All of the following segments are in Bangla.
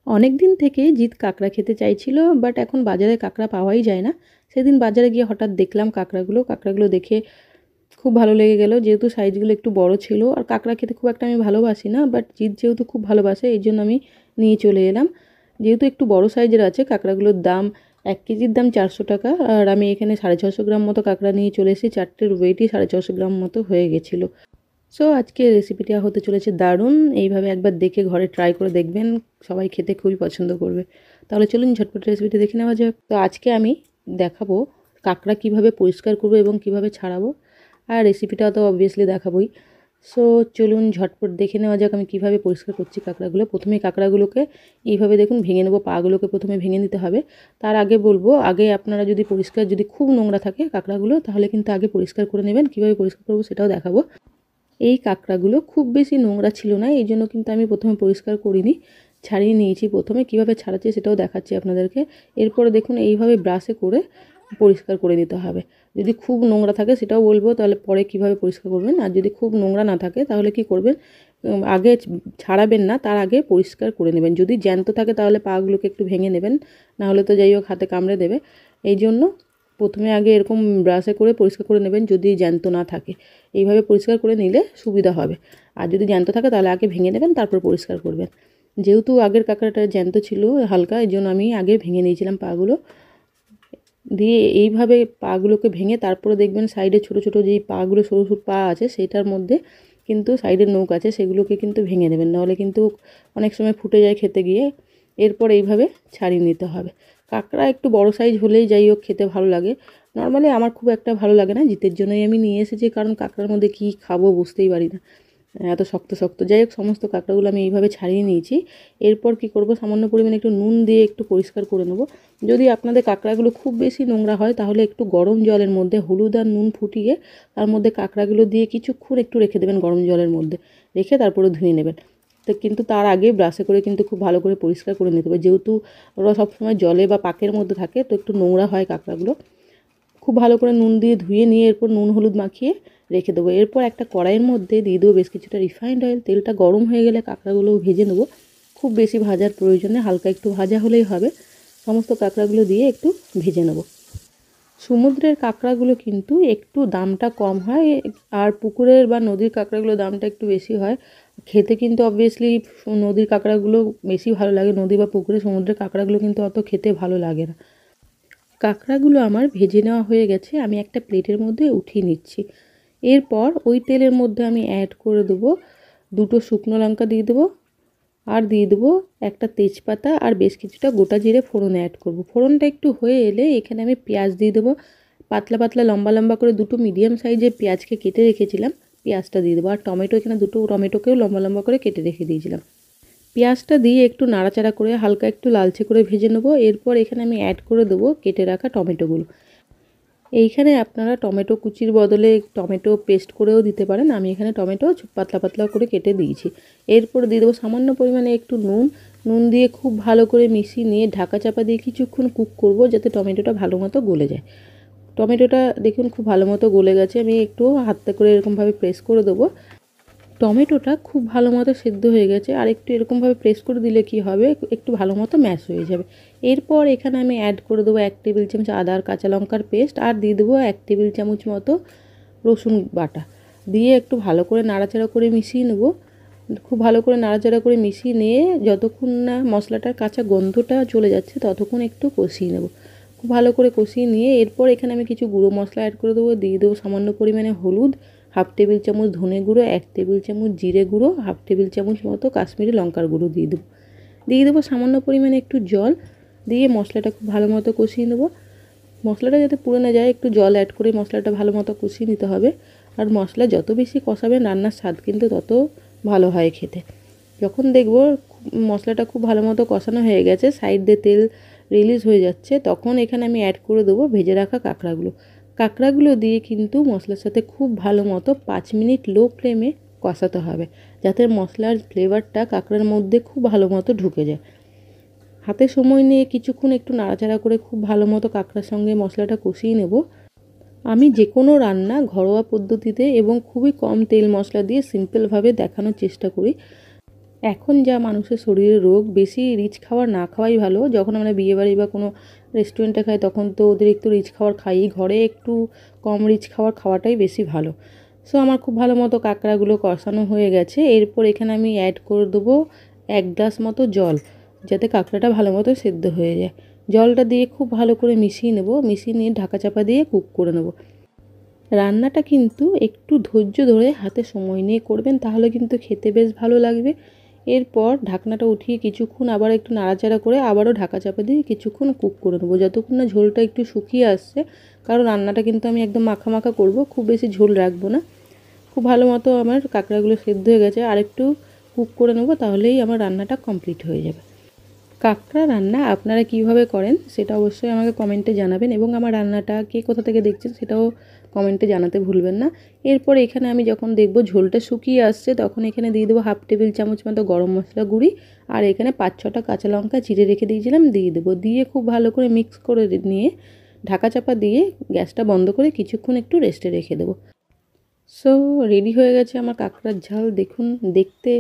অনেক দিন থেকে জিৎ কাঁকড়া খেতে চাইছিল, বাট এখন বাজারে কাঁকড়া পাওয়াই যায় না। সেদিন বাজারে গিয়ে হঠাৎ দেখলাম কাঁকড়াগুলো দেখে খুব ভালো লেগে গেল, যেহেতু সাইজগুলো একটু বড় ছিল। আর কাঁকড়া খেতে খুব একটা আমি ভালোবাসি না, বাট জিৎ যেহেতু খুব ভালোবাসে এই জন্য আমি নিয়ে চলে এলাম। যেহেতু একটু বড় সাইজের আছে, কাঁকড়াগুলোর দাম 1 কেজির দাম 400 টাকা। আর আমি এখানে 650 গ্রাম মতো কাঁকড়া নিয়ে চলে এসেছি, চারটের ওয়েটই 650 গ্রাম মতো হয়ে গেছিলো। সো আজকে রেসিপিটা হতে চলেছে দারুণ। এইভাবে একবার দেখে ঘরে ট্রাই করে দেখবেন, সবাই খেতে খুবই পছন্দ করবে। তাহলে চলুন ঝটপট রেসিপিটা দেখে নেওয়া যাক। তো আজকে আমি দেখাবো কাঁকড়া কিভাবে পরিষ্কার করবো এবং কিভাবে ছাড়াবো, আর রেসিপিটা তো অবভিয়াসলি দেখাবোই। সো চলুন ঝটপট দেখে নেওয়া যাক আমি কিভাবে পরিষ্কার করছি কাঁকড়াগুলো। প্রথমে কাঁকড়াগুলোকে এইভাবে দেখুন ভেঙে নেবো, পাগুলোকে প্রথমে ভেঙে নিতে হবে। তার আগে বলবো, আগে আপনারা যদি খুব নোংরা থাকে কাঁকড়াগুলো, তাহলে কিন্তু আগে পরিষ্কার করে নেবেন। কিভাবে পরিষ্কার করবো সেটাও দেখাবো। এই কাঁকড়াগুলো খুব বেশি নোংরা ছিল না, এই জন্য কিন্তু আমি প্রথমে পরিষ্কার করিনি, ছাড়িয়ে নিয়েছি। প্রথমে কিভাবে ছাড়াচ্ছি সেটাও দেখাচ্ছি আপনাদেরকে। এরপরে দেখুন এইভাবে ব্রাশে করে পরিষ্কার করে নিতে হবে। যদি খুব নোংরা থাকে সেটাও বলবো, তাহলে পরে কিভাবে পরিষ্কার করবেন। আর যদি খুব নোংরা না থাকে তাহলে কি করবেন, আগে ছাড়াবেন না, তার আগে পরিষ্কার করে নেবেন। যদি জ্যান্ত থাকে তাহলে পাগুলোকে একটু ভেঙে নেবেন, নাহলে তো যাই হোক হাতে কামড়ে দেবে। এই জন্য প্রথমে আগে এরকম ব্রাশে করে পরিষ্কার করে নেবেন, যদি জ্যান্ত না থাকে। এইভাবে পরিষ্কার করে নিলে সুবিধা হবে। আর যদি জ্যান্ত থাকে তাহলে আগে ভেঙে নেবেন, তারপর পরিষ্কার করবেন। যেহেতু আগের কাঁকড়াটা জ্যান্ত ছিল হালকা, এই জন্য আমি আগে ভেঙে নিয়েছিলাম পাগুলো। দিয়ে এইভাবে পাগুলোকে ভেঙে তারপরে দেখবেন সাইডে ছোটো ছোটো যেই পাগুলো, সরু সরু পা আছে সেটার মধ্যে কিন্তু সাইডের নৌক আছে, সেগুলোকে কিন্তু ভেঙে দেবেন, নাহলে কিন্তু অনেক সময় ফুটে যায় খেতে গিয়ে। এরপর এইভাবে ছাড়িয়ে নিতে হবে। কাঁকড়া একটু বড় সাইজ হলেই যাই হোক খেতে ভালো লাগে। নর্মালি আমার খুব একটা ভালো লাগে না, জিতের জন্যই আমি নিয়ে এসেছি, কারণ কাঁকড়ার মধ্যে কী খাবো বুঝতেই পারি না, এত শক্ত শক্ত। যাই হোক সমস্ত কাঁকড়াগুলো আমি এইভাবে ছাড়িয়ে নিয়েছি। এরপর কি করব, সামান্য পরিমাণে একটু নুন দিয়ে একটু পরিষ্কার করে নেব। যদি আপনাদের কাঁকড়াগুলো খুব বেশি নোংরা হয় তাহলে একটু গরম জলের মধ্যে হলুদ আর নুন ফুটিয়ে তার মধ্যে কাঁকড়াগুলো দিয়ে কিছুক্ষণ একটু রেখে দেবেন, গরম জলের মধ্যে রেখে তারপরে ধুয়ে নেবেন। তো কিন্তু তার আগে ব্রাশে করে কিন্তু খুব ভালো করে পরিষ্কার করে নিতে হবে, যেহেতু ওরা সবসময় জলে বা পাকের মধ্যে থাকে, তো একটু নোংরা হয় কাঁকড়াগুলো। খুব ভালো করে নুন দিয়ে ধুয়ে নিয়ে এরপর নুন হলুদ মাখিয়ে রেখে দেবো। এরপর একটা কড়াইয়ের মধ্যে দিয়ে দেবো বেশ কিছুটা রিফাইন্ড অয়েল। তেলটা গরম হয়ে গেলে কাঁকড়াগুলো ভেজে নেবো। খুব বেশি ভাজার প্রয়োজনে হালকা একটু ভাজা হলেই হবে। সমস্ত কাঁকড়াগুলো দিয়ে একটু ভেজে নেব। সমুদ্রের কাঁকড়াগুলো কিন্তু একটু দামটা কম হয়, আর পুকুরের বা নদীর কাঁকড়াগুলো দামটা একটু বেশি হয়। খেতে কিন্তু অবভিয়াসলি নদীর কাঁকড়াগুলো বেশি ভালো লাগে, নদী বা পুকুরে সমুদ্রের কাঁকড়াগুলো কিন্তু অত খেতে ভালো লাগে না। কাঁকড়াগুলো আমার ভেজে নেওয়া হয়ে গেছে, আমি একটা প্লেটের মধ্যে উঠিয়ে নিচ্ছি। এরপর ওই তেলের মধ্যে আমি অ্যাড করে দেবো 2টো শুকনো লঙ্কা দিয়ে দেবো, আর দিয়ে দেবো একটা তেজপাতা, আর বেশ কিছুটা গোটা জিরে ফোড়নে অ্যাড করব। ফোড়নটা একটু হয়ে এলে এখানে আমি পেঁয়াজ দিয়ে দেবো। পাতলা পাতলা লম্বা লম্বা করে 2টো মিডিয়াম সাইজের পেঁয়াজকে কেটে রেখেছিলাম, পেঁয়াজটা দিয়ে দেবো। আর টমেটো, এখানে 2টো টমেটোকেও লম্বা লম্বা করে কেটে রেখে দিয়েছিলাম। পেঁয়াজটা দিয়ে একটু নাড়াচাড়া করে হালকা একটু লালচে করে ভেজে নেবো। এরপর এখানে আমি অ্যাড করে দেবো কেটে রাখা টমেটোগুলো। এইখানে আপনারা টমেটো কুচির বদলে টমেটো পেস্ট করেও দিতে পারেন, আমি এখানে টমেটো পাতলা পাতলা করে কেটে দিয়েছি। এরপর দিয়ে দেবো সামান্য পরিমাণে একটু নুন দিয়ে খুব ভালো করে মিশিয়ে নিয়ে ঢাকা চাপা দিয়ে কিছুক্ষণ কুক করব, যাতে টমেটোটা ভালো মতো গলে যায়। টমেটোটা দেখুন খুব ভালো মতো গলে গেছে, আমি একটু হাতে করে এরকমভাবে প্রেস করে দেবো। টমেটোটা খুব ভালো মতো সেদ্ধ হয়ে গেছে, আর একটু এরকমভাবে প্রেস করে দিলে কি হবে, একটু ভালো মতো ম্যাশ হয়ে যাবে। এরপর এখানে আমি অ্যাড করে দেবো 1 টেবিল চামচ আদা আর কাঁচা লঙ্কার পেস্ট, আর দিয়ে দেবো 1 টেবিল চামচ মতো রসুন বাটা। দিয়ে একটু ভালো করে নাড়াচাড়া করে মিশিয়ে নেব। খুব ভালো করে নাড়াচাড়া করে মিশিয়ে নিয়ে যতক্ষণ না মশলাটার কাঁচা গন্ধটা চলে যাচ্ছে ততক্ষণ একটু কষিয়ে নেব। খুব ভালো করে কষিয়ে নিয়ে এরপর এখানে আমি কিছু গুঁড়ো মশলা অ্যাড করে দেবো। দিয়ে দেবো সামান্য পরিমাণে হলুদ, 1/2 টেবিল চামচ ধনে গুঁড়ো, 1 টেবিল চামচ জিরে গুঁড়ো, 1/2 টেবিল চামচ মতো কাশ্মীরি লঙ্কার গুঁড়ো দিয়ে দেবো সামান্য পরিমাণে একটু জল। দিয়ে মশলাটা খুব ভালো মতো কষিয়ে নেব। মশলাটা যাতে পুড়ে না যায় একটু জল অ্যাড করে মশলাটা ভালো মতো কষিয়ে নিতে হবে। আর মশলা যত বেশি কষাবেন রান্নার স্বাদ কিন্তু তত ভালো হয় খেতে। যখন দেখব মশলাটা খুব ভালো মতো কষানো হয়ে গেছে, সাইড দিয়ে তেল রিলিজ হয়ে যাচ্ছে, তখন এখানে আমি অ্যাড করে দেবো ভেজে রাখা কাঁকড়াগুলো দিয়ে কিন্তু মশলার সাথে খুব ভালো মতো 5 মিনিট লো ফ্লেমে কষাতে হবে, যাতে মশলার ফ্লেভারটা কাঁকড়ার মধ্যে খুব ভালো মতো ঢুকে যায়। হাতে সময় নিয়ে কিছুক্ষণ একটু নাড়াচাড়া করে খুব ভালো মতো কাঁকড়ার সঙ্গে মশলাটা কষিয়ে নেব। আমি যে কোনো রান্না ঘরোয়া পদ্ধতিতে এবং খুবই কম তেল মশলা দিয়ে সিম্পলভাবে দেখানোর চেষ্টা করি। এখন যা মানুষের শরীরে রোগ, বেশি রিচ খাবার না খাওয়াই ভালো। যখন আমরা বিয়েবাড়ি বা কোনো রেস্টুরেন্টে খাই তখন তো অতিরিক্ত রিচ খাবার খাই, ঘরে একটু কম রিচ খাবার খাওয়াটাই বেশি ভালো। সো আমার খুব ভালো মতো কাঁকড়াগুলো কষানো হয়ে গেছে। এরপর এখানে আমি অ্যাড করে দেবো 1 গ্লাস মতো জল, যাতে কাঁকড়াটা ভালো মতো সেদ্ধ হয়ে যায়। জলটা দিয়ে খুব ভালো করে মিশিয়ে নেব, মিশিয়ে নিয়ে ঢাকা চাপা দিয়ে কুক করে নেব। রান্নাটা কিন্তু একটু ধৈর্য ধরে হাতে সময় নিয়ে করবেন, তাহলে কিন্তু খেতে বেশ ভালো লাগবে। এরপর ঢাকনাটা উঠিয়ে কিছুক্ষণ আবার একটু নাড়াচাড়া করে আবারও ঢাকা চাপা দিয়ে কিছুক্ষণ কুক করে নেবো, যতক্ষণ না ঝোলটা একটু শুকিয়ে আসছে। কারণ রান্নাটা কিন্তু আমি একদম মাখা মাখা করব, খুব বেশি ঝোল রাখবো না। খুব ভালো মতো আমার কাঁকড়াগুলো সেদ্ধ হয়ে গেছে, আর একটু কুক করে নেবো, তাহলেই আমার রান্নাটা কমপ্লিট হয়ে যাবে। কাঁকড়া রান্না আপনারা কিভাবে করেন সেটা অবশ্যই আমাকে কমেন্টে জানাবেন, এবং আমার রান্নাটা কে কোথা থেকে দেখছেন সেটাও কমেন্টে জানাতে ভুলবেন না। এরপর এখানে আমি যখন দেখব ঝোলটা শুকিয়ে আসছে, তখন এখানে দিয়ে দেবো 1/2 টেবিল চামচ মতো গরম মশলা গুঁড়ি, আর এখানে 5-6টা কাঁচা লঙ্কা চিড়ে রেখে দিয়েছিলাম দিয়ে দেবো। দিয়ে খুব ভালো করে মিক্স করে নিয়ে ঢাকা চাপা দিয়ে গ্যাসটা বন্ধ করে কিছুক্ষণ একটু রেস্টে রেখে দেবো। সো রেডি হয়ে গেছে আমার কাঁকড়ার ঝাল। দেখুন, দেখতে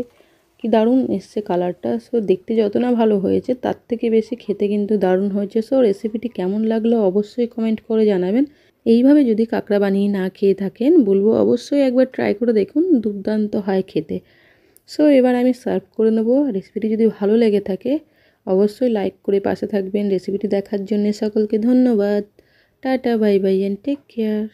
কি দারুণ এসছে কালারটা। সো দেখতে যত না ভালো হয়েছে তার থেকে বেশি খেতে কিন্তু দারুণ হয়েছে। সো রেসিপিটি কেমন লাগলো অবশ্যই কমেন্ট করে জানাবেন। এইভাবে যদি কাঁকড়া বানিয়ে না খেয়ে থাকেন বলবো অবশ্যই একবার ট্রাই করে দেখুন, দুর্দান্ত হয় খেতে। সো এবার আমি সার্ভ করে নেবো। রেসিপিটি যদি ভালো লেগে থাকে অবশ্যই লাইক করে পাশে থাকবেন। রেসিপিটি দেখার জন্য সকলকে ধন্যবাদ। Tata, bye bye and take care.